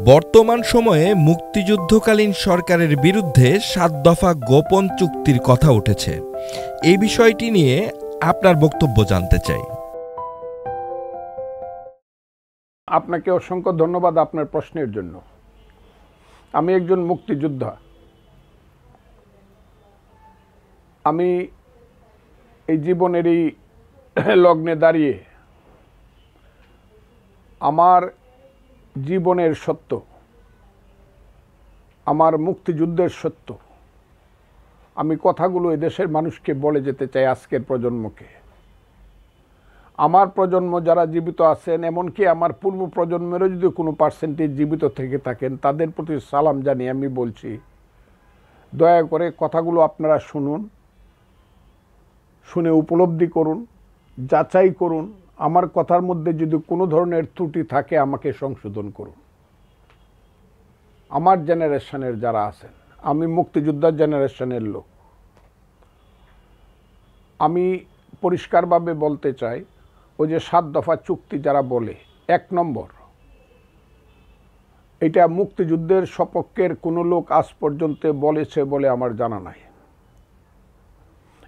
বর্তমান সময়ে মুক্তিযুদ্ধকালীন সরকারের বিরুদ্ধে ৭ দফা গোপন চুক্তির কথা উঠেছে। এই বিষয়টি নিয়ে আপনার বক্তব্য জানতে চাই। আপনাকে অসংখ্য ধন্যবাদ আপনার প্রশ্নের জন্য। আমি একজন মুক্তিযোদ্ধা। আমি এই জীবনেরই লগ্নে দাঁড়িয়ে আমার জীবনের সত্য, আমার মুক্তিযুদ্ধের সত্য আমি কথাগুলো এদেশের মানুষকে বলে যেতে চাই, আজকের প্রজন্মকে। আমার প্রজন্ম যারা জীবিত আছেন, এমনকি আমার পূর্ব প্রজন্মেরও যদি কোনো পার্সেন্টেজ জীবিত থেকে থাকেন, তাদের প্রতি সালাম জানিয়ে আমি বলছি, দয়া করে কথাগুলো আপনারা শুনুন, শুনে উপলব্ধি করুন, যাচাই করুন। আমার কথার মধ্যে যদি কোনো ধরনের ত্রুটি থাকে আমাকে সংশোধন করুন। আমার জেনারেশনের যারা আছেন, আমি মুক্তিযোদ্ধা জেনারেশনের লোক, আমি পরিষ্কারভাবে বলতে চাই, ওই যে ৭ দফা চুক্তি যারা বলে, ১ নম্বর, এটা মুক্তিযুদ্ধের সপক্ষের কোনো লোক আজ পর্যন্ত বলেছে বলে আমার জানা নাই।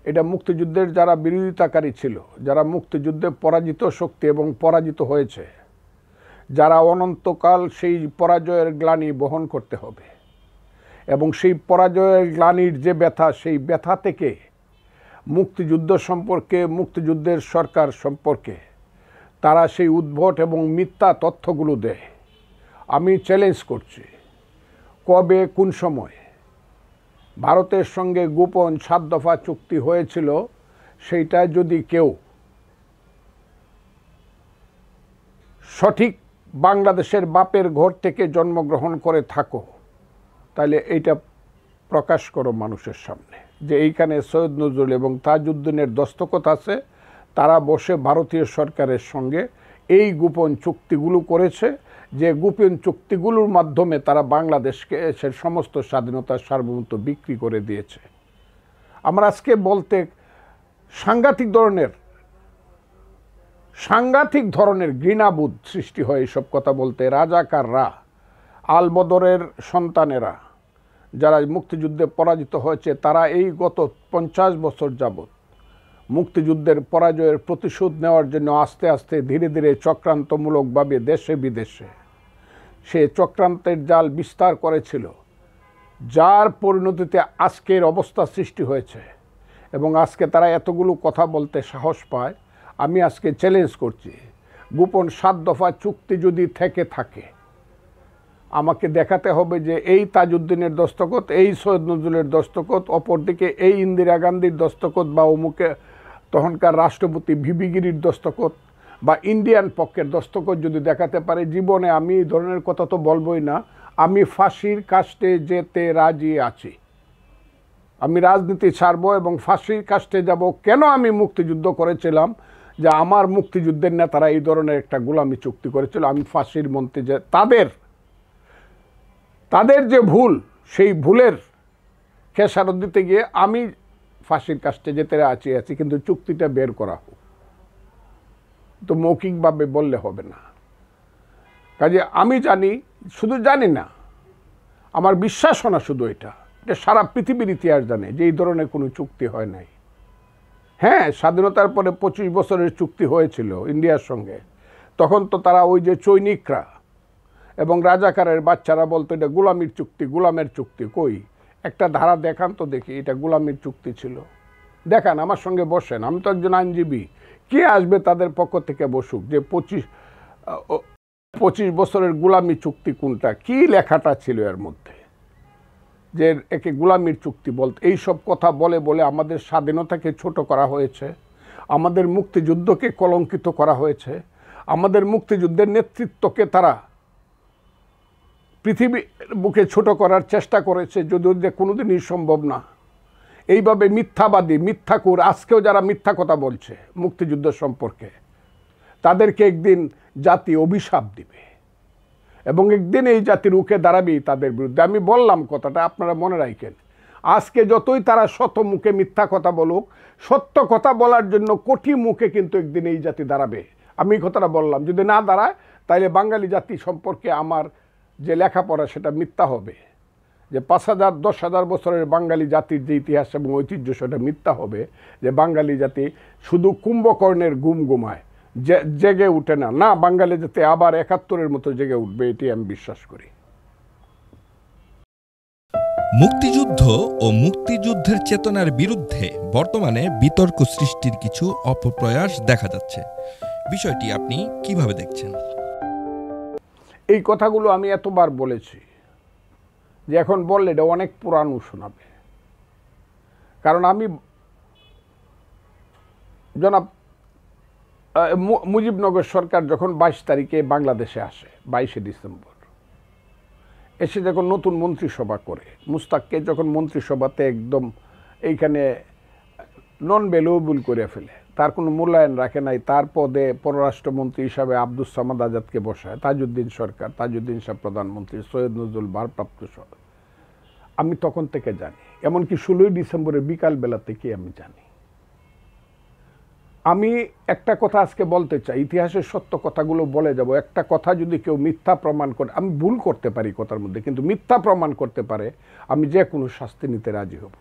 এটা মুক্তিযুদ্ধের যারা বিরোধিতাকারী ছিল, যারা মুক্তিযুদ্ধে পরাজিত শক্তি এবং পরাজিত হয়েছে, যারা অনন্তকাল সেই পরাজয়ের গ্লানি বহন করতে হবে এবং সেই পরাজয়ের গ্লানির যে ব্যথা, সেই ব্যথা থেকে মুক্তিযুদ্ধ সম্পর্কে, মুক্তিযুদ্ধের সরকার সম্পর্কে তারা সেই উদ্ভট এবং মিথ্যা তথ্যগুলো দেয়। আমি চ্যালেঞ্জ করছি, কবে কোন সময় ভারতের সঙ্গে গোপন ৭ দফা চুক্তি হয়েছিল, সেইটা যদি কেউ সঠিক বাংলাদেশের বাপের ঘর থেকে জন্মগ্রহণ করে থাকো, তাহলে এইটা প্রকাশ করো মানুষের সামনে, যে এইখানে সৈয়দ নজরুল এবং তাজউদ্দিনের দস্তখত আছে, তারা বসে ভারতীয় সরকারের সঙ্গে এই গোপন চুক্তিগুলো করেছে, যে গোপন চুক্তিগুলোর মাধ্যমে তারা বাংলাদেশকে সে সমস্ত স্বাধীনতার সার্বভৌমত্ব বিক্রি করে দিয়েছে। আমরা আজকে বলতে সাংঘাতিক ধরনের ঘৃণাবোধ সৃষ্টি হয় এইসব কথা বলতে। রাজাকাররা, আল বদরের সন্তানেরা যারা মুক্তিযুদ্ধে পরাজিত হয়েছে, তারা এই গত ৫০ বছর যাবৎ মুক্তিযুদ্ধের পরাজয়ের প্রতিশোধ নেওয়ার জন্য আস্তে আস্তে ধীরে ধীরে চক্রান্তমূলকভাবে দেশে বিদেশে সে চক্রান্তের জাল বিস্তার করেছিল, যার পরিণতিতে আজকের অবস্থা সৃষ্টি হয়েছে এবং আজকে তারা এতগুলো কথা বলতে সাহস পায়। আমি আজকে চ্যালেঞ্জ করছি, গোপন ৭ দফা চুক্তি যদি থেকে থাকে, আমাকে দেখাতে হবে যে এই তাজউদ্দিনের দস্তখত, এই সৈয়দ নজরুলের দস্তখত, অপরদিকে এই ইন্দিরা গান্ধীর দস্তখত বা অমুকে তখনকার রাষ্ট্রপতি ভিবি গিরির দস্তখত বা ইন্ডিয়ান পক্ষের দস্তখত যদি দেখাতে পারে, জীবনে আমি এই ধরনের কথা তো বলবই না, আমি ফাঁসির কাস্টে যেতে রাজি আছি। আমি রাজনীতি ছাড়বো এবং ফাঁসির কাস্টে যাব। কেন আমি মুক্তিযুদ্ধ করেছিলাম? যে আমার মুক্তিযুদ্ধের নেতারা এই ধরনের একটা গোলামি চুক্তি করেছিল। আমি ফাঁসির মন্ত্রী, যে তাদের যে ভুল, সেই ভুলের খেসারত দিতে গিয়ে আমি ফাঁসির কাস্টে যেতে আছি, কিন্তু চুক্তিটা বের করা হোক। তো মৌখিকভাবে বললে হবে না। কাজে আমি জানি, শুধু জানি না, আমার বিশ্বাসও না শুধু এটা সারা পৃথিবীর ইতিহাস জানে যে এই ধরনের কোনো চুক্তি হয় নাই। হ্যাঁ, স্বাধীনতার পরে ২৫ বছরের চুক্তি হয়েছিল ইন্ডিয়ার সঙ্গে, তখন তো তারা ওই যে চৈনিকরা এবং রাজাকারের বাচ্চারা বলতো এটা গোলামির চুক্তি, গোলামের চুক্তি। কই একটা ধারা দেখান তো দেখি এটা গোলামির চুক্তি ছিল, দেখান, আমার সঙ্গে বসেন। আমি তো একজন আইনজীবী, কে আসবে তাদের পক্ষ থেকে বসুক, যে ২৫ বছরের গোলামি চুক্তি কোনটা, কি লেখাটা ছিল এর মধ্যে, যে একে গোলামির চুক্তি বলতে। এইসব কথা বলে বলে আমাদের স্বাধীনতাকে ছোট করা হয়েছে, আমাদের মুক্তিযুদ্ধকে কলঙ্কিত করা হয়েছে, আমাদের মুক্তিযুদ্ধের নেতৃত্বকে তারা পৃথিবীর বুকে ছোট করার চেষ্টা করেছে, যদিও যে কোনোদিনই সম্ভব না। এইভাবে মিথ্যাবাদী, মিথ্যাকুর, আজকেও যারা মিথ্যা কথা বলছে মুক্তিযুদ্ধ সম্পর্কে, তাদেরকে একদিন জাতি অভিশাপ দিবে এবং একদিন এই জাতি রুখে দাঁড়াবেই তাদের বিরুদ্ধে। আমি বললাম কথাটা, আপনারা মনে রাখেন। আজকে যতই তারা শত মুখে মিথ্যা কথা বলুক, সত্য কথা বলার জন্য কোটি মুখে কিন্তু একদিন এই জাতি দাঁড়াবে। আমি কথাটা বললাম, যদি না দাঁড়ায় তাহলে বাঙালি জাতি সম্পর্কে আমার যে লেখাপড়া সেটা মিথ্যা হবে, যে 5,000 10,000 বছরের বাঙালি জাতির যে ইতিহাস এবং ঐতিহ্য সেটা মিথ্যা হবে, যে বাঙালি জাতি শুধু কুম্ভকর্ণের গুম ঘুমায়, জেগে উঠে না, না, বাঙালি জাতি আবার 71-এর মতো জেগে উঠবে, এটি আমি বিশ্বাস করি। মুক্তিযুদ্ধ ও মুক্তিযুদ্ধের চেতনার বিরুদ্ধে বর্তমানে বিতর্ক সৃষ্টির কিছু অপপ্রয়াস দেখা যাচ্ছে, বিষয়টি আপনি কিভাবে দেখছেন? এই কথাগুলো আমি এতবার বলেছি যে এখন বললে এটা অনেক পুরানো শোনাবে। কারণ আমি জনাব মুজিবনগর সরকার যখন 22 তারিখে বাংলাদেশে আসে, 22শে ডিসেম্বর, এসে যখন নতুন মন্ত্রিসভা করে, মুস্তাককে যখন মন্ত্রিসভাতে একদম এইখানে নন ভ্যালুয়েবল করে ফেলে, তার কোনো মূল্যায়ন রাখে নাই, তার পদে পররাষ্ট্রমন্ত্রী হিসাবে আব্দুস সামাদ আজাদকে বসায়, তাজউদ্দিন সরকার, তাজউদ্দিন সাহেব প্রধানমন্ত্রী, সৈয়দ নজরুল ভারপ্রাপ্ত সরকার। আমি তখন থেকে জানি, এমনকি 16ই ডিসেম্বরের বিকালবেলা থেকে আমি জানি। আমি একটা কথা আজকে বলতে চাই, ইতিহাসের সত্য কথাগুলো বলে যাব। একটা কথা যদি কেউ মিথ্যা প্রমাণ করে, আমি ভুল করতে পারি কথার মধ্যে, কিন্তু মিথ্যা প্রমাণ করতে পারে, আমি যে কোনো শাস্তি নিতে রাজি হব।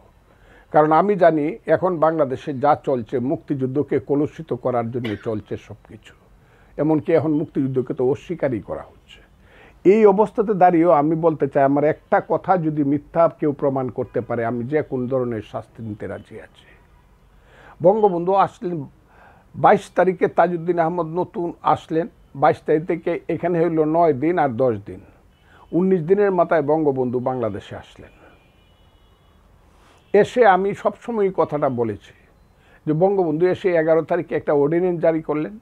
কারণ আমি জানি এখন বাংলাদেশে যা চলছে, মুক্তিযুদ্ধকে কলুষিত করার জন্য চলছে সব কিছু। এমনকি এখন মুক্তিযুদ্ধকে তো অস্বীকারই করা হচ্ছে। এই অবস্থাতে দাঁড়িয়েও আমি বলতে চাই, আমার একটা কথা যদি মিথ্যা কেউ প্রমাণ করতে পারে, আমি যে কোন ধরনের শাস্তি নিতে রাজি আছি। বঙ্গবন্ধু আসলেন 22 তারিখে, তাজউদ্দিন আহমদ নতুন আসলেন 22 তারিখ থেকে, এখানে হইল 9 দিন আর 10 দিন, 19 দিনের মাথায় বঙ্গবন্ধু বাংলাদেশে আসলেন। এসে আমি সবসময় কথাটা বলেছি যে বঙ্গবন্ধু এসে 11 তারিখে একটা অর্ডিন্যান্স জারি করলেন,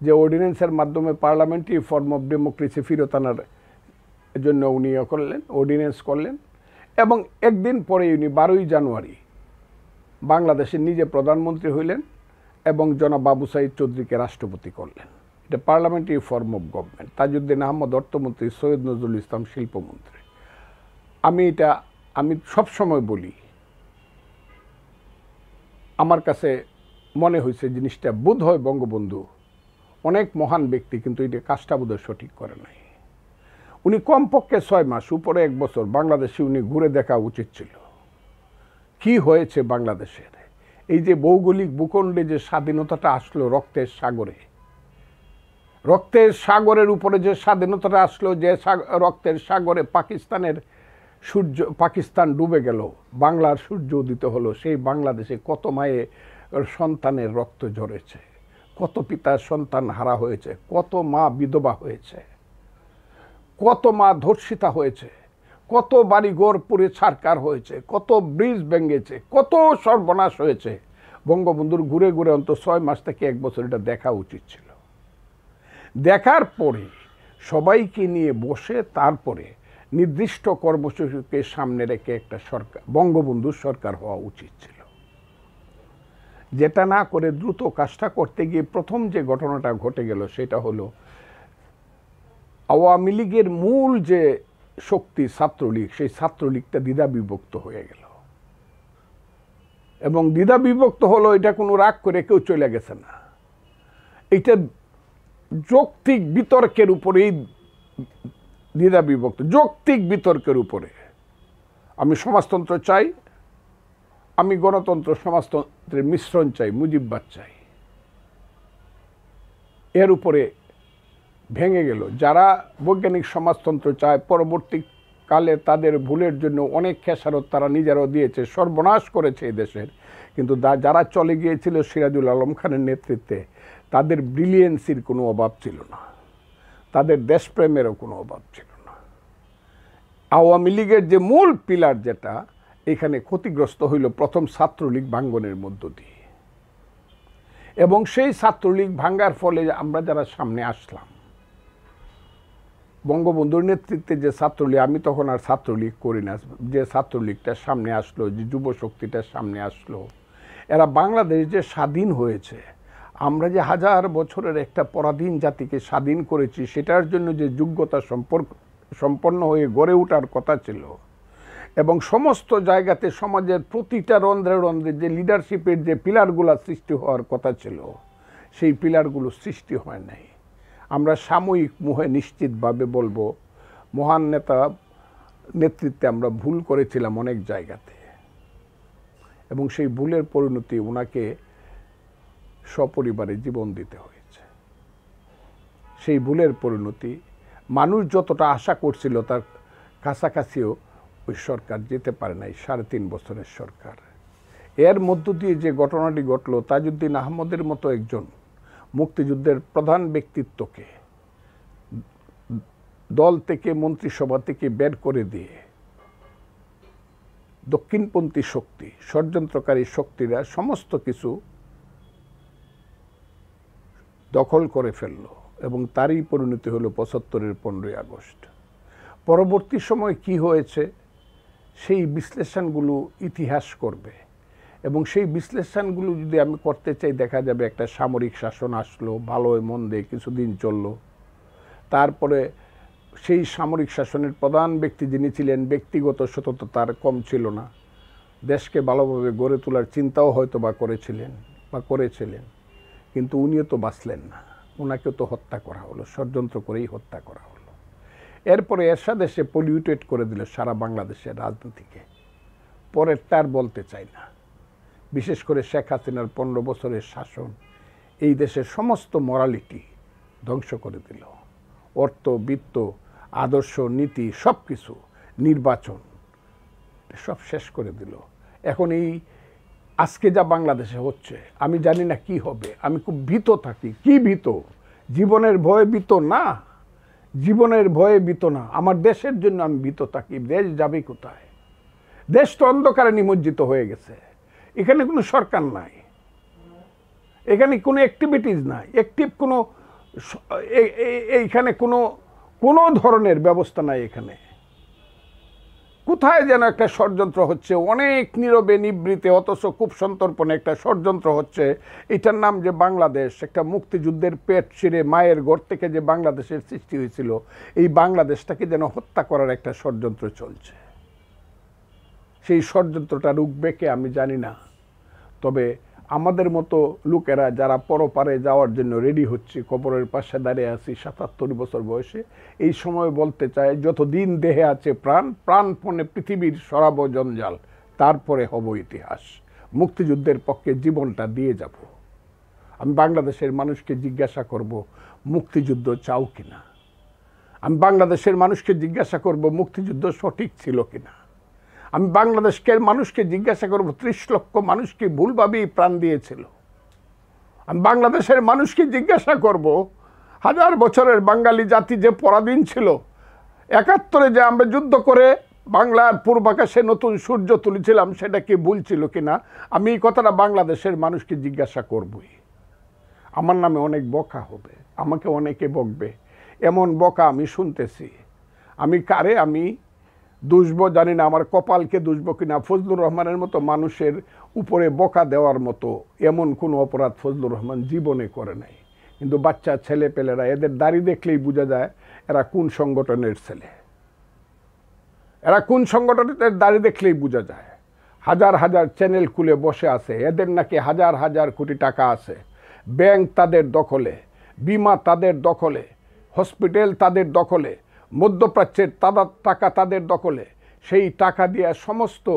যে অর্ডিন্যান্সের মাধ্যমে পার্লামেন্টারি ফর্ম অফ ডেমোক্রেসি ফিরত আনার জন্য উনি করলেন, অর্ডিন্যান্স করলেন। এবং একদিন পরে উনি 12ই জানুয়ারি বাংলাদেশের নিজে প্রধানমন্ত্রী হইলেন এবং জনাব বাবু সাইদ চৌধুরীকে রাষ্ট্রপতি করলেন। এটা parliamentary form of government. Tajuddin Ahmad অর্থমন্ত্রী, সৈয়দ নজরুল ইসলাম শিল্পমন্ত্রী। আমি সবসময় বলি, আমার কাছে মনে হয়েছে জিনিসটা বোধ হয় বঙ্গবন্ধু অনেক মহান ব্যক্তি, কিন্তু এটা কাজটা বোধহয় সঠিক করে নাই। উনি কমপক্ষে 6 মাস, উপরে 1 বছর বাংলাদেশে উনি ঘুরে দেখা উচিত ছিল। কি হয়েছে বাংলাদেশের, এই যে ভৌগোলিক ভূখণ্ডে যে স্বাধীনতাটা আসলো রক্তের সাগরে, রক্তের সাগরের উপরে যে স্বাধীনতাটা আসলো, যে রক্তের সাগরে পাকিস্তান ডুবে গেল, বাংলার সূর্য উদিত হলো, সেই বাংলাদেশে কত মায়ের সন্তানের রক্ত ঝরেছে, কত পিতার সন্তান হারা হয়েছে, কত মা বিধবা হয়েছে, কত মা ধর্ষিতা হয়েছে, কত বাড়িঘর পুড়ে ছারকার হয়েছে, কত ব্রিজ ভেঙেছে, কত সর্বনাশ হয়েছে। বঙ্গবন্ধুর ঘুরে ঘুরে অন্তত 6 মাস থেকে 1 বছর এটা দেখা উচিত ছিল। দেখার পরে সবাইকে নিয়ে বসে তারপরে নির্দিষ্ট কর্মসূচিকে সামনে রেখে একটা সরকার, বঙ্গবন্ধুর সরকার হওয়া উচিত ছিল। যেটা না করে দ্রুত কাজটা করতে গিয়ে প্রথম যে ঘটনাটা ঘটে গেল সেটা হলো আওয়ামী লীগের মূল যে শক্তি ছাত্রলীগ, সেই ছাত্রলীগটা দ্বিধা বিভক্ত হয়ে গেল। এবং দ্বিধা বিভক্ত হলো, এটা কোনো রাগ করে কেউ চলে গেছে না, এটা যৌক্তিক বিতর্কের উপরেই দ্বিধা বিভক্ত, যৌক্তিক বিতর্কের উপরে। আমি সমাজতন্ত্র চাই, আমি গণতন্ত্র সমাজতন্ত্রের মিশ্রণ চাই, মুজিববাদ চাই, এর উপরে ভেঙে গেল। যারা বৈজ্ঞানিক সমাজতন্ত্র চায়, পরবর্তীকালে তাদের ভুলের জন্য অনেক খেসারত তারা নিজেরাও দিয়েছে, সর্বনাশ করেছে এই দেশের। কিন্তু যারা চলে গিয়েছিল সিরাজুল আলম খানের নেতৃত্বে, তাদের ব্রিলিয়েন্সির কোনো অভাব ছিল না, তাদের দেশপ্রেমেরও কোনো অভাব ছিল না। আওয়ামী লীগের যে মূল পিলার, যেটা এখানে ক্ষতিগ্রস্ত হইল প্রথম ছাত্রলীগ ভাঙ্গনের মধ্য দিয়ে। এবং সেই ছাত্রলীগ ভাঙ্গার ফলে আমরা যারা সামনে আসলাম, বঙ্গবন্ধুর নেতৃত্বে যে ছাত্রলীগ, আমি তখন আর ছাত্রলীগ করি না, যে ছাত্রলীগটা সামনে আসলো, যে যুব শক্তিটা সামনে আসলো, এরা বাংলাদেশ যে স্বাধীন হয়েছে, আমরা যে 1000 বছরের একটা পরাধীন জাতিকে স্বাধীন করেছি, সেটার জন্য যে যোগ্যতা সম্পন্ন হয়ে গড়ে ওঠার কথা ছিল, এবং সমস্ত জায়গাতে সমাজের প্রতিটা রন্ধ্রে রন্ধ্রে যে লিডারশিপের যে পিলারগুলো সৃষ্টি হওয়ার কথা ছিল, সেই পিলারগুলো সৃষ্টি হয় নাই। আমরা সাময়িক মোহে নিশ্চিতভাবে বলবো, মহান নেতা নেতৃত্বে আমরা ভুল করেছিলাম অনেক জায়গাতে, এবং সেই ভুলের পরিণতি ওনাকে সপরিবারে জীবন দিতে হয়েছে। সেই ভুলের পরিণতি মানুষ যতটা আশা করছিল তার কাছাকাছিও ওই সরকার যেতে পারে নাই, 3.5 বছরের সরকার। এর মধ্য দিয়ে যে ঘটনাটি ঘটল, তাজউদ্দিন আহমদের মতো একজন মুক্তিযুদ্ধের প্রধান ব্যক্তিত্বকে দল থেকে, মন্ত্রিসভা থেকে বের করে দিয়ে দক্ষিণপন্থী শক্তি, ষড়যন্ত্রকারী শক্তিরা সমস্ত কিছু দখল করে ফেলল, এবং তারই পরিণতি হলো 75-এর 15ই আগস্ট। পরবর্তী সময় কি হয়েছে সেই বিশ্লেষণগুলো ইতিহাস করবে, এবং সেই বিশ্লেষণগুলো যদি আমি করতে চাই, দেখা যাবে একটা সামরিক শাসন আসলো, ভালো মন্দে কিছুদিন চললো। তারপরে সেই সামরিক শাসনের প্রধান ব্যক্তি যিনি ছিলেন, ব্যক্তিগত সততা তার কম ছিল না, দেশকে ভালোভাবে গড়ে তোলার চিন্তাও হয়তো বা করেছিলেন, কিন্তু উনিও তো বাঁচলেন না, ওনাকেও তো হত্যা করা হলো, ষড়যন্ত্র করেই হত্যা করা হলো। এরপরে এরশাদ এসে পলিউটেড করে দিল সারা বাংলাদেশের রাজনীতিকে। পরেরটা আর বলতে চাই না। বিশেষ করে শেখ হাসিনার 15 বছরের শাসন এই দেশের সমস্ত মরালিটি ধ্বংস করে দিল। অর্থ, বিত্ত, আদর্শ, নীতি, সব কিছু, নির্বাচন সব শেষ করে দিল। এখন এই আজকে যা বাংলাদেশে হচ্ছে, আমি জানি না কি হবে। আমি খুব ভীত থাকি। কি ভীত? জীবনের ভয়ে ভীত না, জীবনের ভয়ে ভীত না, আমার দেশের জন্য আমি ভীত থাকি। দেশ যাবে কোথায়? দেশ তো অন্ধকারে নিমজ্জিত হয়ে গেছে। এখানে কোনো সরকার নাই, এখানে কোনো অ্যাক্টিভিটিস নাই, এইখানে কোনো ধরনের ব্যবস্থা নাই। এখানে কোথায় যেন একটা ষড়যন্ত্র হচ্ছে, অনেক নীরবে নিবৃতে, অথচ খুব সন্তর্পণে একটা ষড়যন্ত্র হচ্ছে। এটার নাম যে বাংলাদেশ, একটা মুক্তিযুদ্ধের পেট ছিঁড়ে মায়ের ঘর থেকে যে বাংলাদেশের সৃষ্টি হয়েছিল, এই বাংলাদেশটাকে যেন হত্যা করার একটা ষড়যন্ত্র চলছে। সেই ষড়যন্ত্রটা রুখবে কে আমি জানি না। তবে আমাদের মতো লোকেরা যারা পরপারে যাওয়ার জন্য রেডি হচ্ছে, কবরের পাশে দাঁড়িয়ে আছি 77 বছর বয়সে, এই সময় বলতে চাই, যতদিন দেহে আছে প্রাণপণে পৃথিবীর সরাব জঞ্জাল, তারপরে হব ইতিহাস। মুক্তিযুদ্ধের পক্ষে জীবনটা দিয়ে যাব। আমি বাংলাদেশের মানুষকে জিজ্ঞাসা করব, মুক্তিযুদ্ধ চাও কিনা? আমি বাংলাদেশের মানুষকে জিজ্ঞাসা করব, মুক্তিযুদ্ধ সঠিক ছিল কিনা? আমি বাংলাদেশের মানুষকে জিজ্ঞাসা করব, 30 লক্ষ মানুষকে ভুলভাবেই প্রাণ দিয়েছিল। আমি বাংলাদেশের মানুষকে জিজ্ঞাসা করব, 1000 বছরের বাঙালি জাতি যে পরাধীন ছিল, 71-এ যে আমরা যুদ্ধ করে বাংলার পূর্বাকাশে নতুন সূর্য তুলেছিলাম, সেটা কি ভুল ছিল কিনা? আমি এই কথাটা বাংলাদেশের মানুষকে জিজ্ঞাসা করবই। আমার নামে অনেক বকা হবে, আমাকে অনেকে বকবে, এমন বকা আমি শুনতেছি। আমি কারে আমি দুষবো জানি না, আমার কপালকে দুষবো কিনা। ফজলুর রহমানের মতো মানুষের উপরে বকা দেওয়ার মতো এমন কোনো অপরাধ ফজলুর রহমান জীবনে করে নাই। কিন্তু বাচ্চা ছেলে পেলেরা, এদের দাড়ি দেখলেই বোঝা যায় এরা কোন সংগঠনের ছেলে, এরা কোন সংগঠনের দাড়ি দেখলেই বোঝা যায়। হাজার হাজার চ্যানেল খুলে বসে আছে, এদের নাকি হাজার হাজার কোটি টাকা আছে, ব্যাংক তাদের দখলে, বিমা তাদের দখলে, হসপিটাল তাদের দখলে, মধ্যপ্রাচ্যের টাকা তাদের দখলে। সেই টাকা দিয়ে সমস্ত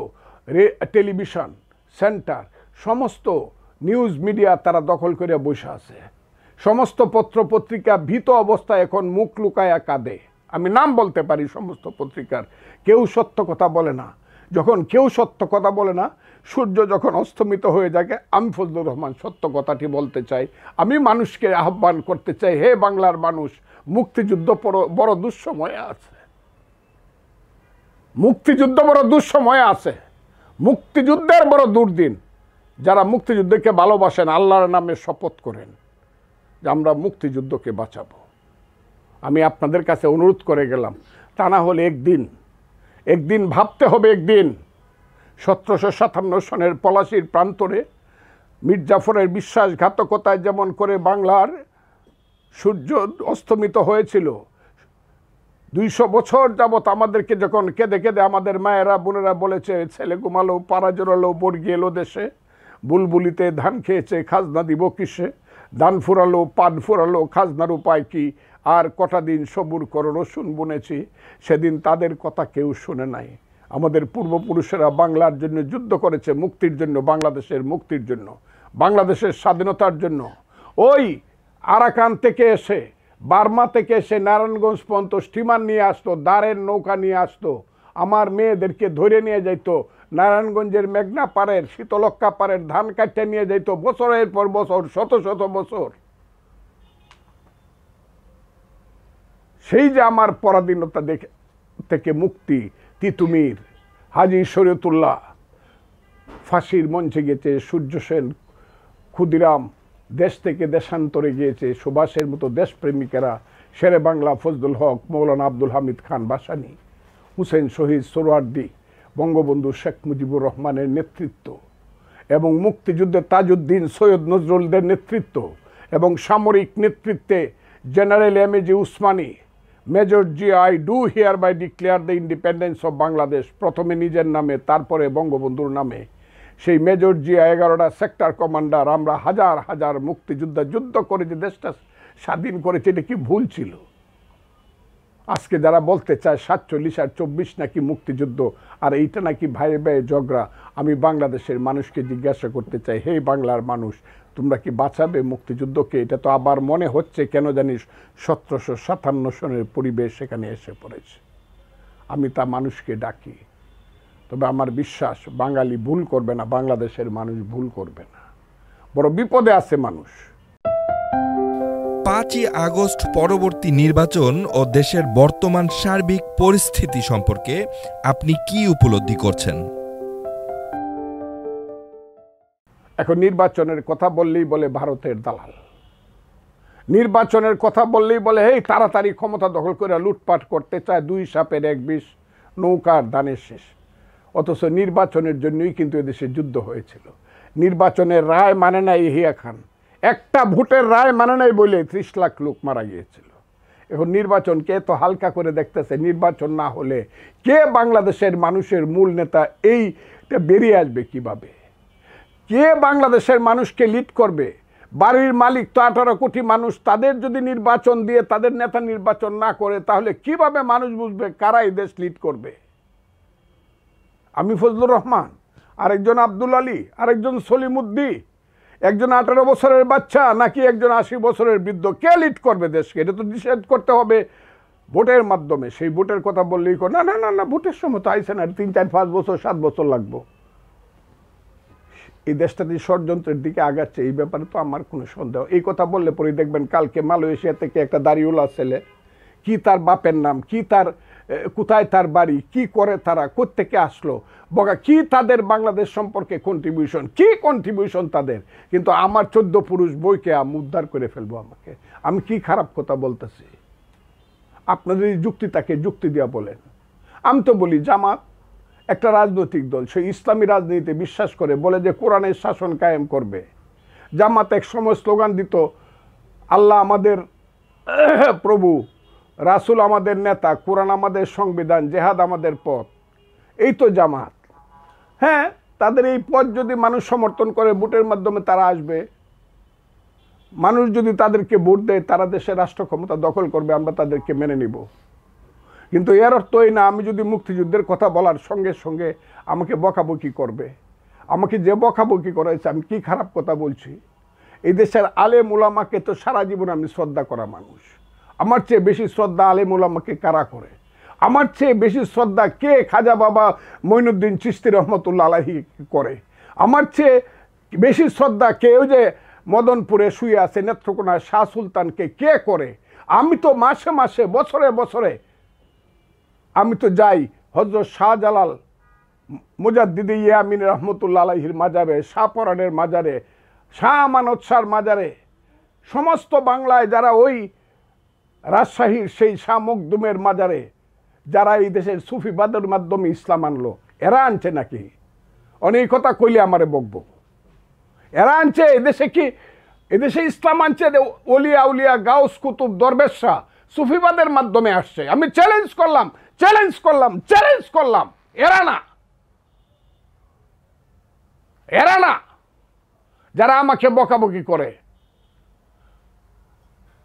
টেলিভিশন সেন্টার, সমস্ত নিউজ মিডিয়া তারা দখল করে বসে আছে। সমস্ত পত্র পত্রিকা ভীত অবস্থায় এখন মুখ লুকায়া কাঁদে। আমি নাম বলতে পারি সমস্ত পত্রিকার, কেউ সত্য কথা বলে না। যখন কেউ সত্য কথা বলে না, সূর্য যখন অস্তমিত হয়ে যায়, আমি ফজলুর রহমান সত্য কথাটি বলতে চাই। আমি মানুষকে আহ্বান করতে চাই, হে বাংলার মানুষ, মুক্তিযুদ্ধ বড় দুঃসময়ে আছে, মুক্তিযুদ্ধ বড় দুঃসময়ে আছে, মুক্তিযুদ্ধের বড় দুর্দিন। যারা মুক্তিযুদ্ধকে ভালোবাসেন, আল্লাহর নামে শপথ করেন যে আমরা মুক্তিযুদ্ধকে বাঁচাবো। আমি আপনাদের কাছে অনুরোধ করে গেলাম, তা না হলে একদিন ভাবতে হবে। একদিন 1757 সনের পলাশীর প্রান্তরে মির্জাফরের বিশ্বাসঘাতকতায় যেমন করে বাংলার সূর্য অস্তমিত হয়েছিল, 200 বছর যাবৎ আমাদেরকে যখন কেঁদে কেঁদে আমাদের মায়েরা বোনেরা বলেছে, ছেলে ঘুমালো, পাড়া জোরালো, বর্গি এলো দেশে, বুলবুলিতে ধান খেয়েছে, খাজনা দিব কিসে, ধান ফুরালো, পান ফুরালো, খাজনার উপায় কি, আর কটা দিন সবুর করো রসুন বুনেছি, সেদিন তাদের কথা কেউ শুনে নাই। আমাদের পূর্বপুরুষেরা বাংলার জন্য যুদ্ধ করেছে, মুক্তির জন্য, বাংলাদেশের মুক্তির জন্য, বাংলাদেশের স্বাধীনতার জন্য। ওই আরাকান থেকে এসে, বার্মা থেকে এসে নারায়ণগঞ্জ পর্যন্ত স্টিমার নিয়ে আসতো, দাঁড়ের নৌকা নিয়ে আসতো, আমার মেয়েদেরকে ধরে নিয়ে যাইত, নারায়ণগঞ্জের মেঘনা পাড়ের, শীতলক্ষ্যা পাড়ের ধান কাটতে নিয়ে যাইত, বছরের পর বছর, শত শত বছর। সেই যে আমার পরাধীনতা থেকে মুক্তি, তিতুমির, হাজী শরীয়তুল্লাহ ফাঁসির মঞ্চে গেছে, সূর্য সেন, ক্ষুদিরাম দেশ থেকে দেশান্তরে গিয়েছে, সুভাষের মতো দেশপ্রেমিকেরা, শেরে বাংলা ফজলুল হক, মৌলানা আব্দুল হামিদ খান ভাসানী, হুসেন শহীদ সোহরাওয়ার্দী, বঙ্গবন্ধু শেখ মুজিবুর রহমানের নেতৃত্ব, এবং মুক্তিযুদ্ধে তাজউদ্দিন সৈয়দ নজরুলদের নেতৃত্ব, এবং সামরিক নেতৃত্বে জেনারেল এমএজি উসমানী, মেজর জি I do hereby declare the independence of Bangladesh, প্রথমে নিজের নামে, তারপরে বঙ্গবন্ধুর নামে। সেই মেজর জিয়া 11টা সেক্টর কমান্ডার, আমরা হাজার হাজার মুক্তিযোদ্ধা যুদ্ধ করে যে দেশটা স্বাধীন করেছে, এটা কি ভুল ছিল? আজকে যারা বলতে চায় 47 আর 24 নাকি মুক্তিযুদ্ধ, আর এইটা নাকি ভাইয়ে ভাইয়ে ঝগড়া, আমি বাংলাদেশের মানুষকে জিজ্ঞাসা করতে চাই, হে বাংলার মানুষ, তোমরা কি বাঁচাবে মুক্তিযুদ্ধকে? এটা তো আবার মনে হচ্ছে কেন জানিস 1757 সনের পরিবেশ সেখানে এসে পড়েছে। আমি তা মানুষকে ডাকি, তবে আমার বিশ্বাস বাঙালি ভুল করবে না, বাংলাদেশের মানুষ ভুল করবে না। বড় বিপদে আছে মানুষ। 5ই আগস্ট পরবর্তী নির্বাচন ও দেশের বর্তমান সার্বিক পরিস্থিতি সম্পর্কে আপনি কি উপলব্ধি করছেন? এখন নির্বাচনের কথা বললেই বলে ভারতের দালাল, নির্বাচনের কথা বললেই বলে এই তাড়াতাড়ি ক্ষমতা দখল করে লুটপাট করতে চায়, 2 সাপের 1 বিষ, নৌকার দানের শেষ। অথচ নির্বাচনের জন্যই কিন্তু এদেশে যুদ্ধ হয়েছিল। নির্বাচনের রায় মানে নাই ইহিয়া খান, একটা ভোটের রায় মানে নাই বলে 30 লাখ লোক মারা গিয়েছিল। এখন নির্বাচনকে তো হালকা করে দেখতেছে, নির্বাচন না হলে কে বাংলাদেশের মানুষের মূল নেতা, এইটা বেরিয়ে আসবে কিভাবে? কে বাংলাদেশের মানুষকে লিড করবে? বাড়ির মালিক তো 18 কোটি মানুষ, তাদের যদি নির্বাচন দিয়ে তাদের নেতা নির্বাচন না করে, তাহলে কিভাবে মানুষ বুঝবে কারা এই দেশ লিড করবে? আমি ফজলুর রহমান, আরেকজন আব্দুল আলী, আরেকজন সলিমুদ্দি, একজন 18 বছরের বাচ্চা নাকি একজন 80 বছরের বৃদ্ধ, কে লিড করবে দেশকে? এটা তো ডিসাইড করতে হবে ভোটের মাধ্যমে। সেই ভোটের কথা বললেই না না না না, ভোটের সময় তো আইসে না, 3, 4, 5 বছর, 7 বছর লাগবো। এই দেশটা যে ষড়যন্ত্রের দিকে আগাচ্ছে, এই ব্যাপারে তো আমার কোনো সন্দেহ। এই কথা বললে পরে দেখবেন কালকে মালয়েশিয়া থেকে একটা দাড়িওয়ালা ছেলে, কি তার বাপের নাম, কি তার, কোথায় তার বাড়ি, কি করে তারা, কোত্থেকে আসলো, বগা কি তাদের বাংলাদেশ সম্পর্কে কন্ট্রিবিউশন, কি কন্ট্রিবিউশন তাদের, কিন্তু আমার 14 পুরুষ বইকে আমি উদ্ধার করে ফেলবো আমাকে। আমি কি খারাপ কথা বলতেছি? আপনাদের এই যুক্তি তাকে যুক্তি দিয়া বলেন। আমি তো বলি জামাত একটা রাজনৈতিক দল, সেই ইসলামী রাজনীতিতে বিশ্বাস করে, বলে যে কোরআনের শাসন কায়েম করবে। জামাত এক সময় স্লোগান দিত, আল্লাহ আমাদের প্রভু, রাসূল আমাদের নেতা, কোরআন আমাদের সংবিধান, জেহাদ আমাদের পথ। এই তো জামাত। হ্যাঁ, তাদের এই পথ যদি মানুষ সমর্থন করে, ভোটের মাধ্যমে তারা আসবে, মানুষ যদি তাদেরকে ভোট দেয়, তারা দেশের রাষ্ট্র ক্ষমতা দখল করবে, আমরা তাদেরকে মেনে নিব। কিন্তু এর অর্থ এই না আমি যদি মুক্তিযুদ্ধের কথা বলার সঙ্গে সঙ্গে আমাকে বকাবকি করবে। আমাকে যে বকাবকি করেছে, আমি কি খারাপ কথা বলছি? এই দেশের আলেম উলামাকে তো সারা জীবন আমি শ্রদ্ধা করা মানুষ। আমার চেয়ে বেশি শ্রদ্ধা আলেম উলামাকে কারা করে? আমার চেয়ে বেশি শ্রদ্ধা কে খাজা বাবা মঈনুদ্দিন চিশতি রহমতুল্লাহ আলাইহি করে? আমার চেয়ে বেশি শ্রদ্ধা কেউ যে মদনপুরে শুয়ে আছে নেত্রকোনায় শাহ সুলতানকে কে করে? আমি তো মাসে মাসে, বছরে বছরে আমি তো যাই হযরত শাহজালাল মুজাদ্দিদ ইয়ামিন রহমতুল্লাহ আলাইহির মাজারে, শাহপরানের মাজারে, শাহ আমানত শাহর মাজারে, সমস্ত বাংলায় যারা ওই রাজশাহীর সেই শাহ মখদুমের মাজারে, যারা এই দেশের সুফিবাদের মাধ্যমে ইসলাম আনলো, এরা আনছে নাকি? অনেক কথা কইলে আমারে বকবো। এরা আনছে এদেশে, কি এদেশে ইসলাম আনছে? ওলিয়া উলিয়া গাউস কুতুব দরবেশ শাহ সুফিবাদের মাধ্যমে আসছে। আমি চ্যালেঞ্জ করলাম, চ্যালেঞ্জ করলাম, চ্যালেঞ্জ করলাম, এরা না, এরা না। যারা আমাকে বকাবকি করে,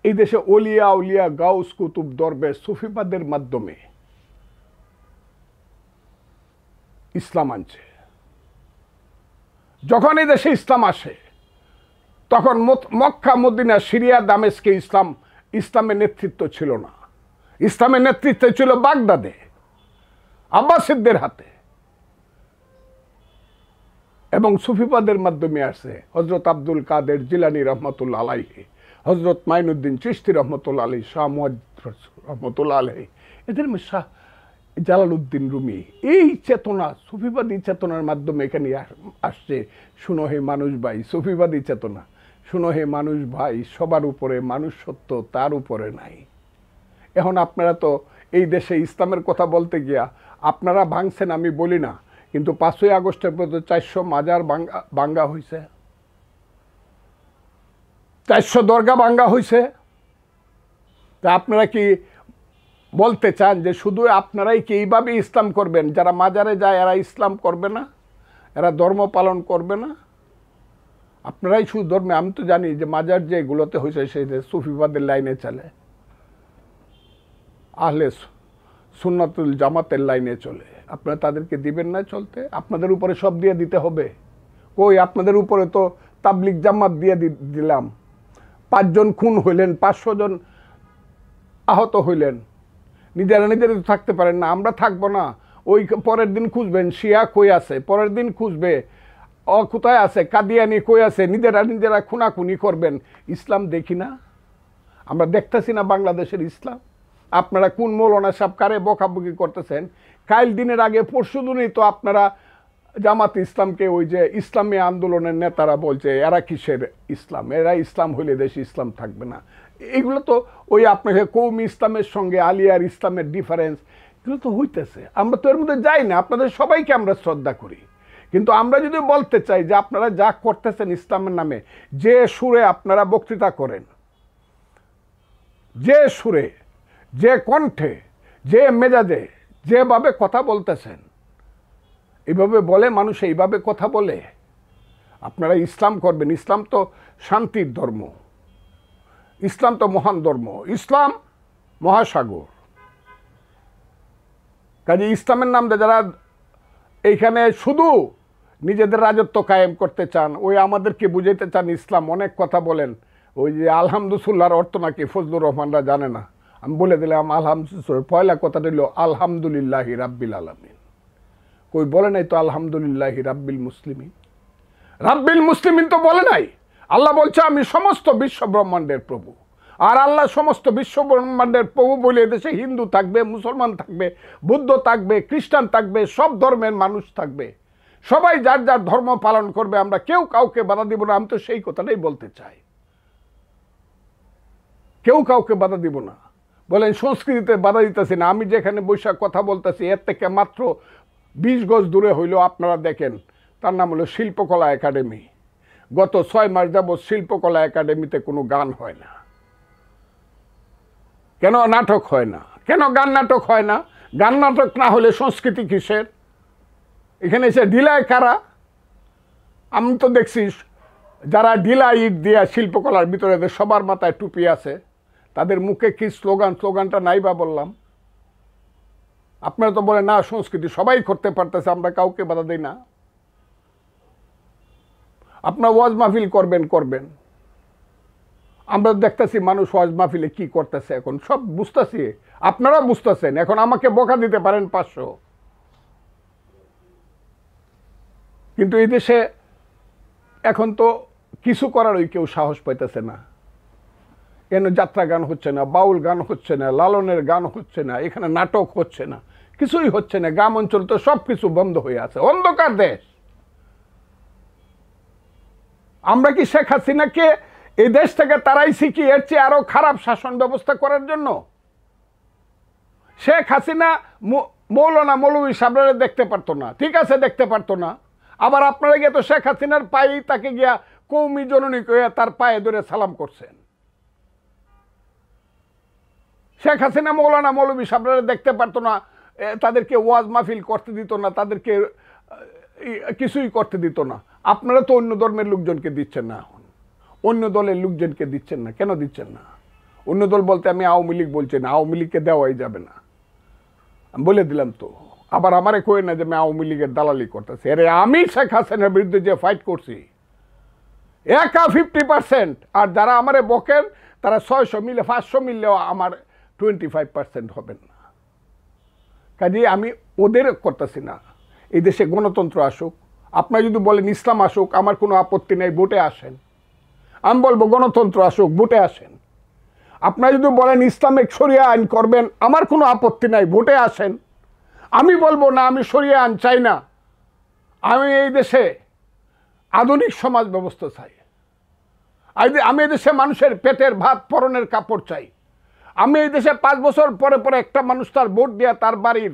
এই দেশে অলিয়া উলিয়া গাউস কুতুব দরবেশ সুফিবাদের মাধ্যমে ইসলাম আনছে। যখন এই দেশে ইসলাম আসে তখন মক্কা মদিনা সিরিয়া দামেস্কে ইসলামের নেতৃত্ব ছিল না। ইসলামের নেতৃত্ব ছিল বাগদাদে আব্বাসিদদের হাতে, এবং সুফিবাদের মাধ্যমে আসে হজরত আব্দুল কাদের জিলানী রহমতুল্লাহ আলাইহি, হজরত মাইনুদ্দিন চিশতি রহমতুল্লাহ আলাইহি, শাহ মুহাদ্দিদ রহমতুল্লাহ আলাইহি, এদের শাহ জালালউদ্দিন রুমি। এই চেতনা সুফিবাদী চেতনার মাধ্যমে এখানে আসছে। শুনো হে মানুষ ভাই, সুফিবাদী চেতনা, শুনো হে মানুষ ভাই, সবার উপরে মানুষ সত্য, তার উপরে নাই। এখন আপনারা তো এই দেশে ইসলামের কথা বলতে গিয়া আপনারা ভাঙছেন আমি বলি না, কিন্তু 5ই আগস্টের পর্যন্ত 400 মাজার ভাঙ্গা হয়েছে, 400 দরগা ভাঙ্গা হয়েছে। তা আপনারা কি বলতে চান যে শুধু আপনারাই কি এইভাবে ইসলাম করবেন? যারা মাজারে যায় এরা ইসলাম করবে না, এরা ধর্ম পালন করবে না? আপনারাই শুধু ধর্মে, আমি তো জানি যে মাজার যেগুলোতে হয়েছে সেই সুফিবাদের লাইনে চলে, আহলে সুন্নাতুল জামাতের লাইনে চলে। আপনারা তাদেরকে দিবেন না চলতে? আপনাদের উপরে সব দিয়ে দিতে হবে? কই, আপনাদের উপরে তো তাবলিগ জামাত দিয়ে দিলাম। 5 জন খুন হইলেন, 500 জন আহত হইলেন, নিজেরা নিজেরা থাকতে পারেন না, আমরা থাকবো না? ওই পরের দিন খুঁজবেন শিয়া কই আছে, পরের দিন খুঁজবে কোথায় আছে কাদিয়ানি কই আছে, নিজেরা খুনাখুনি করবেন। ইসলাম দেখি না? আমরা দেখতেছি না বাংলাদেশের ইসলাম? আপনারা কোন মৌলানা সাহেব কারে বকাবকি করতেছেন? কাল দিনের আগে পরশু দিনই তো আপনারা জামাত ইসলামকে, ওই যে ইসলামী আন্দোলনের নেতারা বলছে এরা কিসের ইসলাম, এরা ইসলাম হইলে দেশে ইসলাম থাকবে না। এগুলো তো ওই আপনাকে কৌমি ইসলামের সঙ্গে আলিয়ার ইসলামের ডিফারেন্স, এগুলো তো হইতেছে। আমরা তো এর মধ্যে যাই না, আপনাদের সবাইকে আমরা শ্রদ্ধা করি, কিন্তু আমরা যদি বলতে চাই যে আপনারা যা করতেছেন ইসলামের নামে, যে সুরে আপনারা বক্তৃতা করেন, যে সুরে, যে কণ্ঠে, যে মেজাজে, যেভাবে কথা বলতেছেন, এইভাবে বলে মানুষ, এইভাবে কথা বলে আপনারা ইসলাম করবেন? ইসলাম তো শান্তির ধর্ম, ইসলাম তো মহান ধর্ম, ইসলাম মহাসাগর। কাজে ইসলামের নাম যারা এইখানে শুধু নিজেদের রাজত্ব কায়েম করতে চান, ওই আমাদেরকে বুঝাইতে চান ইসলাম, অনেক কথা বলেন। ওই যে আলহামদুলিল্লাহর অর্থ নাকি ফজলুর রহমানরা জানে না, আমি বলে দিলাম আলহামদুলিল্লাহ। পয়লা কথাটা হলো আলহামদুলিল্লাহি রাব্বিল আলামিন। কই বলে নাই তো আলহামদুলিল্লাহি রাব্বিল মুসলিমিন? রাব্বিল মুসলিমিন তো বলে নাই। আল্লাহ বলছে আমি সমস্ত বিশ্ব ব্রহ্মাণ্ডের প্রভু। আর আল্লাহ সমস্ত বিশ্ব ব্রহ্মাণ্ডের প্রভু বলে এদেশে হিন্দু থাকবে, মুসলমান থাকবে, বৌদ্ধ থাকবে, খ্রিস্টান থাকবে, সব ধর্মের মানুষ থাকবে, সবাই যার যার ধর্ম পালন করবে, আমরা কেউ কাউকে বাধা দিব না। আমি তো সেই কথাটাই বলতে চাই, কেউ কাউকে বাধা দিব না। বলেন সংস্কৃতিতে বাধা দিতেছি না। আমি যেখানে বৈশাখ কথা বলতেছি এর থেকে মাত্র 20 গজ দূরে হইলেও আপনারা দেখেন, তার নাম হলো শিল্পকলা একাডেমি। গত 6 মাস যাবৎ শিল্পকলা একাডেমিতে কোনো গান হয় না। কেন নাটক হয় না? কেন গান নাটক হয় না? গান নাটক না হলে সংস্কৃতি কিসের? এখানে এসে ঢিলায় কারা? আমি তো দেখছি যারা ঢিলা ইট দিয়া শিল্পকলার ভিতরে সবার মাথায় টুপি আছে, তাদের মুখে কি স্লোগানটা নাই বা বললাম? আপনারা তো বলেন না সংস্কৃতি সবাই করতে পারতেছে, আমরা কাউকে বাধা দিই না। আপনার ওয়াজ মাহফিল করবেন। আমরা দেখতেছি মানুষ ওয়াজ মাহফিলে কি করতেছে, এখন সব বুঝতেছি, আপনারা বুঝতেছেন। এখন আমাকে বকা দিতে পারেন 500, কিন্তু এই দেশে এখন তো কিছু করারই কেউ সাহস পাইতেছে না। এখানে যাত্রা গান হচ্ছে না, বাউল গান হচ্ছে না, লালনের গান হচ্ছে না, এখানে নাটক হচ্ছে না, কিছুই হচ্ছে না। গ্রাম অঞ্চল তো সব কিছু বন্ধ হয়ে আছে, অন্ধকার দেশ। আমরা কি শেখ হাসিনাকে এই দেশ থেকে তারাইছি কি এর চেয়ে আরো খারাপ শাসন ব্যবস্থা করার জন্য? শেখ হাসিনা মৌলানা মৌলভী সাহেবরা দেখতে পারতো না, ঠিক আছে দেখতে পারতো না। আবার আপনারা গিয়ে তো শেখ হাসিনার পায়ে তাকে গিয়া কৌমি জননী কইয়া তার পায়ে ধরে সালাম করছেন। শেখ হাসিনা মৌলানা মৌলভী সাহেবরা দেখতে পারতো না, তাদেরকে ওয়াজ মাহফিল করতে দিত না, তাদেরকে কিছুই করতে দিত না। আপনারা তো অন্য ধর্মের লোকজনকে দিচ্ছেন না, এখন অন্য দলের লোকজনকে দিচ্ছেন না। কেন দিচ্ছেন না? অন্য দল বলতে আমি আওয়ামী লীগ বলছি না, আওয়ামী লীগকে দেওয়াই যাবে না, আমি বলে দিলাম তো। আবার আমারে কই না যে আমি আওয়ামী লীগের দালালি করতেছি। আরে আমি শেখ হাসিনার বিরুদ্ধে যে ফাইট করছি একা 50%, আর যারা আমারে বকেন তারা 600 মিলে 500 মিললেও আমার 25% হবেন না। কাজে আমি ওদের করতেছি না। এই দেশে গণতন্ত্র আসুক, আপনারা যদি বলেন ইসলাম আসুক, আমার কোনো আপত্তি নেই, ভোটে আসেন। আমি বলবো গণতন্ত্র আসুক, ভোটে আসেন। আপনারা যদি বলেন ইসলামিক শরিয়া আইন করবেন, আমার কোনো আপত্তি নাই, ভোটে আসেন। আমি বলবো না, আমি শরিয়া আইন চাই না, আমি এই দেশে আধুনিক সমাজ ব্যবস্থা চাই। আমি এই দেশে মানুষের পেটের ভাত পরনের কাপড় চাই। আমি এই দেশে 5 বছর পরে পরে একটা মানুষ তার ভোট দেওয়া তার বাড়ির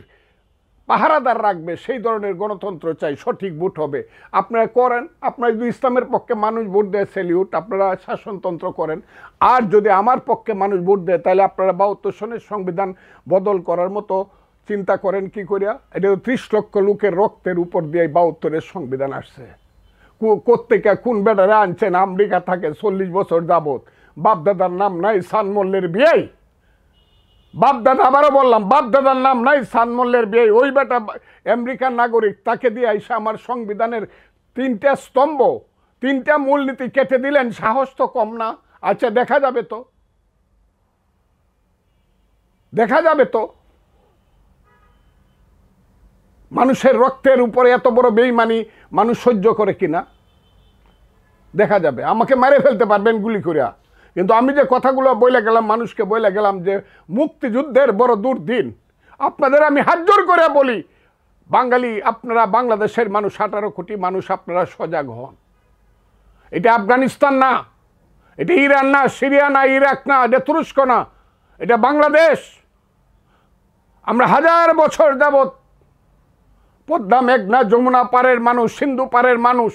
পাহারাদার রাখবে, সেই ধরনের গণতন্ত্র চাই, সঠিক ভোট হবে। আপনারা করেন, আপনারা যদি ইসলামের পক্ষে মানুষ ভোট দেয় সেলিউট, আপনারা শাসনতন্ত্র করেন। আর যদি আমার পক্ষে মানুষ ভোট দেয় তাহলে আপনারা 72 সনের সংবিধান বদল করার মতো চিন্তা করেন কি করিয়া। এটা 30 লক্ষ লোকের রক্তের উপর দিয়ে 72-এর সংবিধান আসছে। কোত্থেকে কোন বেটারে আনছেন, আমেরিকা থাকে 40 বছর যাবৎ, বাপদাদার নাম নাই, সানমল্লের বিয়েই বাপদাদা, আবারও বললাম বাপদাদার নাম নাই, সানমল্লের বিয়ে, ওই বেটা আমেরিকার নাগরিক, তাকে দিয়ে আইসা আমার সংবিধানের 3টা স্তম্ভ 3টা মূলনীতি কেটে দিলেন। সাহস তো কম না। আচ্ছা দেখা যাবে তো, দেখা যাবে তো মানুষের রক্তের উপরে এত বড় বেইমানি মানুষ সহ্য করে কিনা, দেখা যাবে। আমাকে মেরে ফেলতে পারবেন গুলি করিয়া, কিন্তু আমি যে কথাগুলো বলে গেলাম, মানুষকে বলে গেলাম যে মুক্তিযুদ্ধের বড় দুর্দিন। আপনাদের আমি হাত জোর করে বলি, বাঙালি আপনারা, বাংলাদেশের মানুষ 18 কোটি মানুষ, আপনারা সজাগ হন। এটা আফগানিস্তান না, এটা ইরান না, সিরিয়া না, ইরাক না, এটা তুরস্ক না, এটা বাংলাদেশ। আমরা 1000 বছর যাবৎ পদ্মা মেঘনা যমুনা পারের মানুষ, সিন্ধু পারের মানুষ,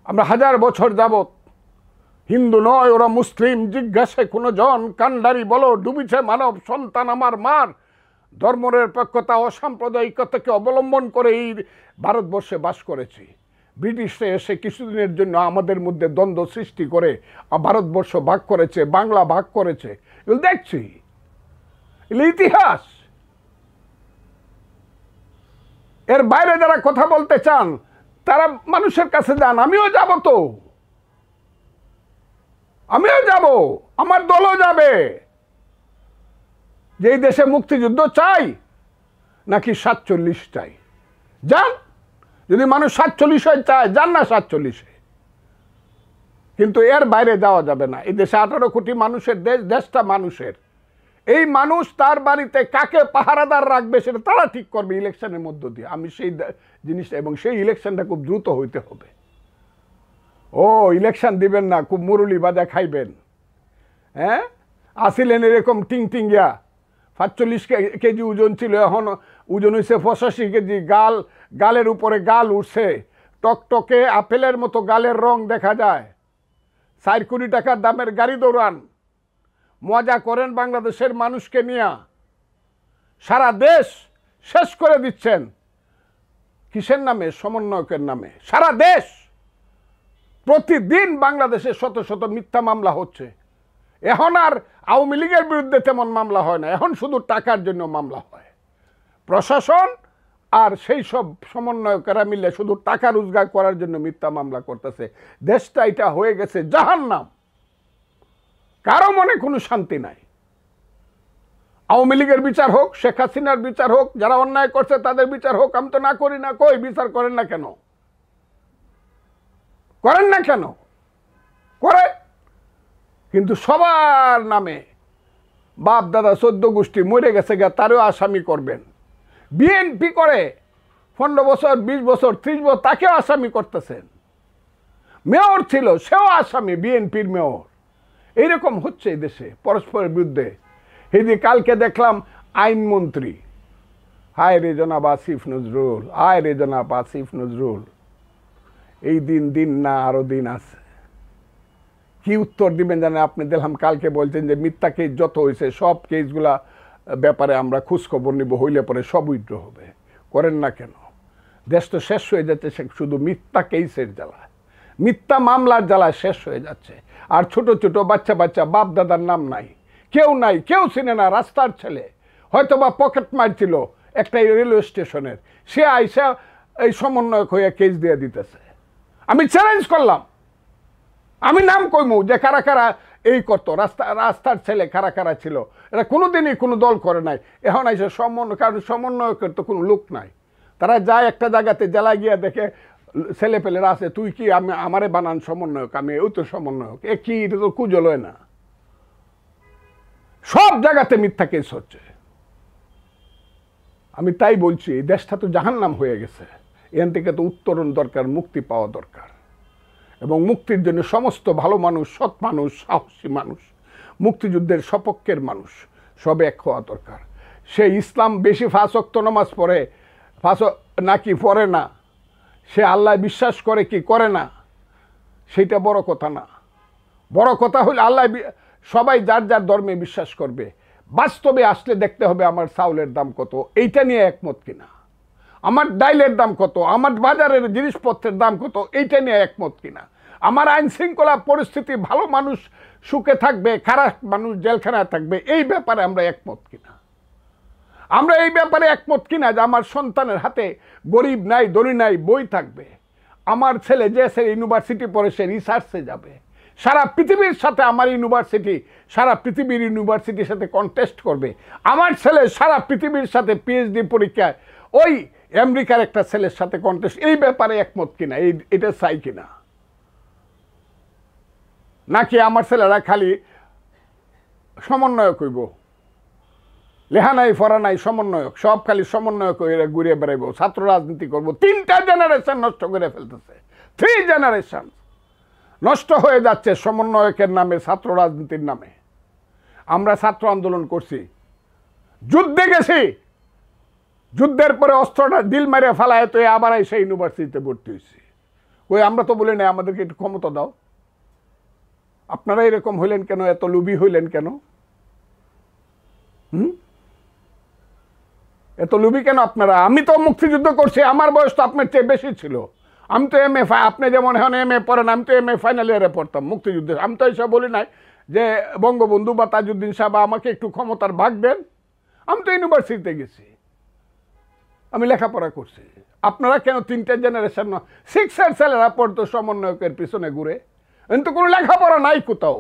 আমরা 1000 বছর যাবৎ। হিন্দু নয় ওরা মুসলিম, জিজ্ঞাসে কোনো জন, কান্ডারি বলো ডুবিছে মানব সন্তান আমার মার। ধর্মনিরপেক্ষতা ও সাম্প্রদায়িকতাকে অবলম্বন করে এই ভারতবর্ষে বাস করেছি। ব্রিটিশরা এসে কিছুদিনের জন্য আমাদের মধ্যে দ্বন্দ্ব সৃষ্টি করে ভারতবর্ষ ভাগ করেছে, বাংলা ভাগ করেছে, এগুলো দেখছি, এগুলো ইতিহাস। এর বাইরে যারা কথা বলতে চান তারা মানুষের কাছে যান, আমিও যাব তো, আমিও যাব, আমার দলও যাবে। যে এই দেশে মুক্তিযুদ্ধ চাই নাকি 47 চাই, যান। যদি মানুষ 47 চায় যান না 47-এ, কিন্তু এর বাইরে যাওয়া যাবে না। এই দেশে 18 কোটি মানুষের দেশ, দেশটা মানুষের। এই মানুষ তার বাড়িতে কাকে পাহারাদার রাখবে সেটা তারা ঠিক করবে ইলেকশনের মধ্য দিয়ে। আমি সেই জিনিসটা, এবং সেই ইলেকশনটা খুব দ্রুত হইতে হবে। ও ইলেকশন দিবেন না, খুব মুরুলি বাজা খাইবেন, হ্যাঁ? আসিলেন এরকম টিংটিঙ্গিয়া, 45 কেজি ওজন ছিল, এখন ওজন হয়েছে 85 কেজি। গালের উপরে গাল উঠছে, টকটকে আপেলের মতো গালের রং দেখা যায়। 4 কোটি টাকার দামের গাড়ি দৌড়ান, মজা করেন বাংলাদেশের মানুষকে নিয়ে, সারা দেশ শেষ করে দিচ্ছেন। কিসের নামে? সমন্বয়কের নামে। সারা দেশ প্রতিদিন বাংলাদেশে শত শত মিথ্যা মামলা হচ্ছে। এখন আর আওয়ামী লীগের বিরুদ্ধে তেমন মামলা হয় না, এখন শুধু টাকার জন্য মামলা হয়। প্রশাসন আর সেই সব সমন্বয়কেরা মিলে শুধু টাকা রোজগার করার জন্য মিথ্যা মামলা করতেছে। দেশটা এটা হয়ে গেছে জাহান্নাম, কারো মনে কোনো শান্তি নাই। আওয়ামী লীগের বিচার হোক, শেখ হাসিনার বিচার হোক, যারা অন্যায় করছে তাদের বিচার হোক। আমি তো না করি না, কই বিচার করেন না কেন? করেন না কেন? করে, কিন্তু সবার নামে বাপ দাদা 14 গোষ্ঠী মরে গেছে গা, তারও আসামি করবেন। বিএনপি করে 15 বছর 20 বছর 30 বছর, তাকেও আসামি করতেছেন। মেয়র ছিল, সেও আসামি, বিএনপির মেয়র। এইরকম হচ্ছে এই দেশে পরস্পরের বিরুদ্ধে। এই যে কালকে দেখলাম আইনমন্ত্রী, হায় রে জনাব আসিফ নজরুল, হায় রে জনাব আসিফ নজরুল, এই দিন না আরো দিন আছে। কি উত্তর দিবেন জানেন আপনি? দেখলাম কালকে বলছেন যে মিথ্যা কেস যত হয়েছে সব কেসগুলা ব্যাপারে আমরা খোঁজখবর নিব, হইলে পরে সব উইথড্র হবে। করেন না কেন? দেশ তো শেষ হয়ে যাচ্ছে শুধু মিথ্যা কেসের জ্বালা। মিথ্যা মামলার জ্বালা শেষ হয়ে যাচ্ছে। আর ছোট ছোট বাচ্চা বাচ্চা বাপ দাদার নাম নাই, কেউ চিনে না, রাস্তার ছেলে, হয়তো বা পকেট মারছিল একটা রেলওয়ে স্টেশনের, সে আইসা এই সমন্বয়ক হয়ে কেস দিয়ে দিতেছে। আমি চ্যালেঞ্জ করলাম, আমি নাম কইমু যে কারা কারা এই করতো, রাস্তার ছেলে কারা কারা ছিল, এরা কোনোদিনই কোনো দল করে নাই। এখন আইসে কারণ সমন্বয়কের তো কোনো লোক নাই, তারা যায় একটা জায়গাতে জেলা গিয়া দেখে ছেলে পেলেরা আছে, তুই কি আমারে বানান সমন্বয়ক, আমি ওই তো সমন্বয়ক, এ কি, এটা তো কুজল হয় না। সব জায়গাতে মিথ্যা কেস হচ্ছে। আমি তাই বলছি, দেশটা তো জাহান্নাম হয়ে গেছে, এখান থেকে তো উত্তরণ দরকার, মুক্তি পাওয়া দরকার। এবং মুক্তির জন্য সমস্ত ভালো মানুষ, সৎ মানুষ, সাহসী মানুষ, মুক্তিযুদ্ধের সপক্ষের মানুষ সব এক হওয়া দরকার। সে ইসলাম বেশি 5 ওয়াক্ত নামাজ পড়ে নাকি পড়ে না, সে আল্লাহ বিশ্বাস করে কি করে না, সেটা বড় কথা না। বড় কথা হলে আল্লাহ, সবাই যার যার ধর্মে বিশ্বাস করবে, বাস্তবে আসলে দেখতে হবে আমার চাউলের দাম কত, এইটা নিয়ে একমত কিনা, আমার ডাইলের দাম কত, আমার বাজারের জিনিসপত্রের দাম কত, এইটা নিয়ে একমত কিনা, আমার আইন শৃঙ্খলা পরিস্থিতি, ভালো মানুষ সুখে থাকবে, খারাপ মানুষ জেলখানায় থাকবে, এই ব্যাপারে আমরা একমত কিনা। আমরা এই ব্যাপারে একমত কিনা যে আমার সন্তানের হাতে গরিব নাই ধনী নাই বই থাকবে, আমার ছেলে যে সে ইউনিভার্সিটি পড়ে সে রিসার্চে যাবে, সারা পৃথিবীর সাথে আমার ইউনিভার্সিটি, সারা পৃথিবীর ইউনিভার্সিটির সাথে কন্টেস্ট করবে, আমার ছেলে সারা পৃথিবীর সাথে পিএইচডি পরীক্ষায় ওই আমেরিকার একটা ছেলের সাথে কন্টেস্ট, এই ব্যাপারে একমত কিনা, এটা চাই কিনা। নাকি আমার ছেলেরা খালি সমন্বয়ক হইব, লেখা নাই পড়া নাই সমন্বয়ক, সব খালি সমন্বয়ক হয়ে ঘুরে বেড়াইব, ছাত্র রাজনীতি করবো। 3টা জেনারেশন নষ্ট করে ফেলতেছে, 3 জেনারেশন নষ্ট হয়ে যাচ্ছে সমন্বয়কের নামে, ছাত্র রাজনীতির নামে। আমরা ছাত্র আন্দোলন করছি, যুদ্ধে গেছি, যুদ্ধের পরে অস্ত্রটা ডিল মারে ফেলায় তো আবার এসে ইউনিভার্সিটিতে ভর্তি হয়েছি। ওই আমরা তো বলি না আমাদেরকে একটু ক্ষমতা দাও। আপনারা এরকম হইলেন কেন, এত লুবি হইলেন কেন? এত লুবি কেন আপনারা? আমি তো মুক্তিযুদ্ধ করছি, আমার বয়স তো আপনার চেয়ে বেশি ছিল। আমি তো এম এ, আপনি যেমন এখন এম এ পড়েন, আমি তো এম এ ফাইনাল ইয়ারে পড়তাম মুক্তিযুদ্ধে। আমি তো এইসব বলি নাই যে বঙ্গবন্ধু বা তাজউদ্দিন সাহেব আমাকে একটু ক্ষমতার ভাগ দেন। আমি তো ইউনিভার্সিটিতে গেছি, আমি লেখাপড়া করছি। আপনারা কেন 3টা জেনারেশন 6 এর ছেলেরা পড়তো সমন্বয়কের পিছনে ঘুরে? কিন্তু কোনো লেখাপড়া নাই কোথাও।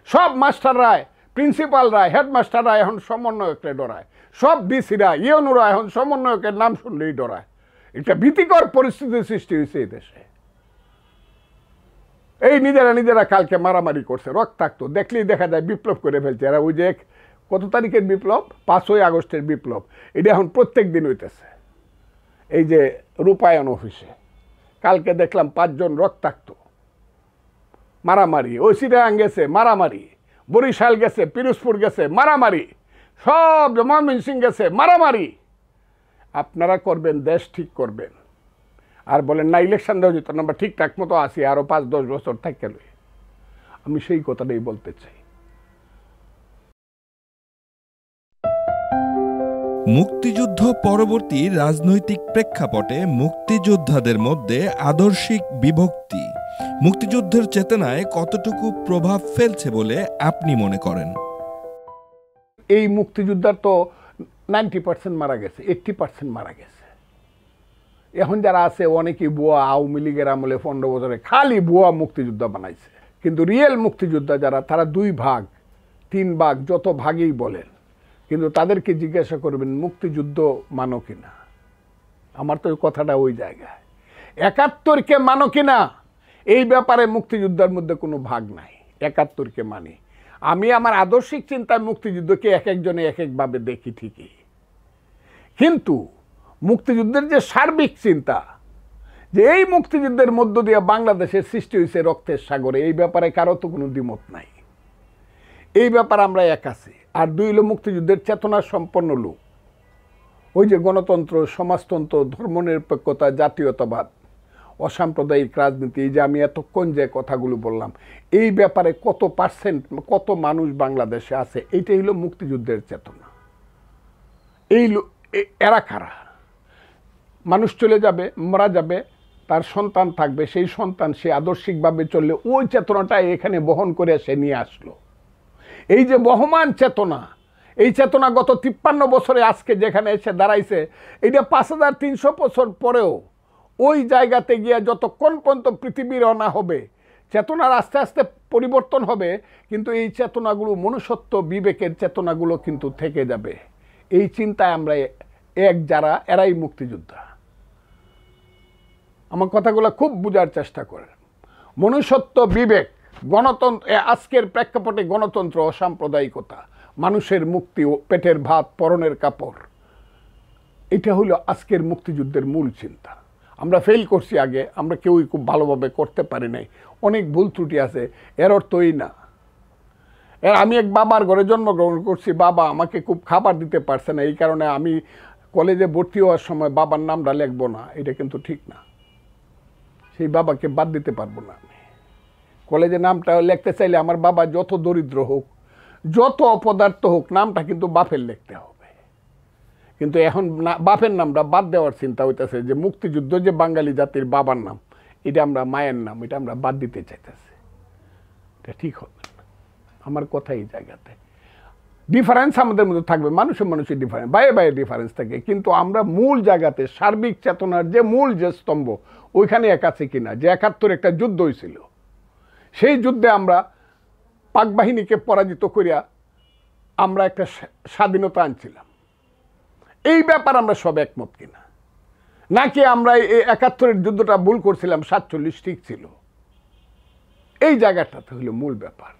সব মাস্টাররাই, প্রিন্সিপালরাই, হেডমাস্টাররা এখন সমন্বয়করে ডরায়, সব ডিসিরা ইউনুরা এখন সমন্বয়কের নাম শুনলেই ডরায়। এটা ভীতিকর পরিস্থিতির সৃষ্টি হয়েছে এই দেশে। এই নিজেরা কালকে মারামারি করছে, রক্তাক্ত, দেখলেই দেখা যায় বিপ্লব করে ফেলছে এরা। ওই যে কত তারিখের বিপ্লব, 5ই আগস্টের বিপ্লব, এটা এখন প্রত্যেক দিন হইতেছে। এই যে রূপায়ণ অফিসে কালকে দেখলাম 5 জন রক্তাক্ত, মারামারি। ওই চিটাগাং গেছে মারামারি, বরিশাল গেছে, পিরোজপুর গেছে মারামারি, সব ময়মনসিং গেছে মারামারি। আপনারা করবেন, দেশ ঠিক করবেন, আর বলেন না ইলেকশন দেওয়া যেত না, আমরা ঠিকঠাক মতো আসি, আরও 5-10 বছর থাকতে। আমি সেই কথাটাই বলতে চাই। মুক্তিযুদ্ধ পরবর্তী রাজনৈতিক প্রেক্ষাপটে মুক্তিযোদ্ধাদের মধ্যে আদর্শিক বিভক্তি মুক্তিযুদ্ধের চেতনায় কতটুকু প্রভাব ফেলছে বলে আপনি মনে করেন? এই মুক্তিযোদ্ধার তো 90% মারা গেছে, 80% মারা গেছে। এখন যারা আছে অনেকেই বুয়া, আওয়ামী লীগের আমলে 15 বছরে খালি বুয়া মুক্তিযোদ্ধা বানাইছে। কিন্তু রিয়েল মুক্তিযোদ্ধা যারা, তারা 2 ভাগ 3 ভাগ যত ভাগেই বলেন, কিন্তু তাদেরকে জিজ্ঞাসা করবেন মুক্তিযুদ্ধ মানো কিনা। আমার তো কথাটা ওই জায়গায়, 71কে মানো কিনা, এই ব্যাপারে মুক্তিযুদ্ধের মধ্যে কোনো ভাগ নাই। 71কে মানি। আমি আমার আদর্শিক চিন্তায় মুক্তিযুদ্ধকে এক একজনে এক একভাবে দেখি ঠিকই, কিন্তু মুক্তিযুদ্ধের যে সার্বিক চিন্তা, যে এই মুক্তিযুদ্ধের মধ্য দিয়ে বাংলাদেশের সৃষ্টি হয়েছে রক্তের সাগরে, এই ব্যাপারে কারো তো কোনো দ্বিমত নাই। এই ব্যাপারে আমরা এক আছি। আর 2 হলো মুক্তিযুদ্ধের চেতনা সম্পন্ন লোক, ওই যে গণতন্ত্র, সমাজতন্ত্র, ধর্মনিরপেক্ষতা, জাতীয়তাবাদ, অসাম্প্রদায়িক রাজনীতি, এই যে আমি এতক্ষণ যে কথাগুলো বললাম, এই ব্যাপারে কত পার্সেন্ট, কত মানুষ বাংলাদেশে আছে, এইটাই হলো মুক্তিযুদ্ধের চেতনা। এরা কারা? মানুষ চলে যাবে, মারা যাবে, তার সন্তান থাকবে, সেই সন্তান সে আদর্শিকভাবে চললে ওই চেতনাটা এখানে বহন করে সে নিয়ে আসলো। এই যে বহমান চেতনা, এই চেতনা গত 53 বছরে আজকে যেখানে এসে দাঁড়াইছে, এটা 5300 বছর পরেও ওই জায়গাতে গিয়ে যতক্ষণ পর্যন্ত পৃথিবীর অনা হবে, চেতনার আস্তে আস্তে পরিবর্তন হবে, কিন্তু এই চেতনাগুলো মনুষ্যত্ব বিবেকের চেতনাগুলো কিন্তু থেকে যাবে। এই চিন্তায় আমরা যারা এরাই মুক্তিযোদ্ধা। আমার কথাগুলো খুব বোঝার চেষ্টা করেন। মনুষ্যত্ব বিবেক, গণতন্ত্র, আজকের প্রেক্ষাপটে গণতন্ত্র, অসাম্প্রদায়িকতা, মানুষের মুক্তি, পেটের ভাত, পরনের কাপড়, এটা হলো আজকের মুক্তিযুদ্ধের মূল চিন্তা। আমরা ফেল করছি আগে, আমরা কেউই খুব ভালোভাবে করতে পারি নাই, অনেক ভুল ত্রুটি আছে। এর অর্থই না আমি এক বাবার ঘরে জন্মগ্রহণ করছি, বাবা আমাকে খুব খাবার দিতে পারছে না, এই কারণে আমি কলেজে ভর্তি হওয়ার সময় বাবার নামটা লিখবো না, এটা কিন্তু ঠিক না। সেই বাবাকে বাদ দিতে পারবো না। আমি কলেজে নামটা লিখতে চাইলে আমার বাবা যত দরিদ্র হোক, যত অপদার্থ হোক, নামটা কিন্তু বাপের লিখতে হবে। কিন্তু এখন বাপের নামটা বাদ দেওয়ার চিন্তা হইতেছে যে মুক্তিযুদ্ধ যে বাঙালি জাতির বাবার নাম, এটা আমরা মায়ের নাম, এটা আমরা বাদ দিতে চাইতেছি। এটা ঠিক হবে না। আমার কথা এই জায়গাতে ডিফারেন্স আমাদের মধ্যে থাকবে, মানুষের মানুষের ডিফারেন্স, বাইরে বাইরে ডিফারেন্স থাকে, কিন্তু আমরা মূল জায়গাতে সার্বিক চেতনার যে মূল যে স্তম্ভ, ওইখানে এক আছে কিনা। যে 71 একটা যুদ্ধ হয়েছিল, সেই যুদ্ধে আমরা পাক বাহিনীকে পরাজিত করিয়া আমরা একটা স্বাধীনতা আনছিলাম, এই ব্যাপার আমরা সব একমত কিনা, নাকি আমরা এই 71-এর যুদ্ধটা ভুল করছিলাম, 47 ঠিক ছিল, এই জায়গাটাতে হলো মূল ব্যাপার।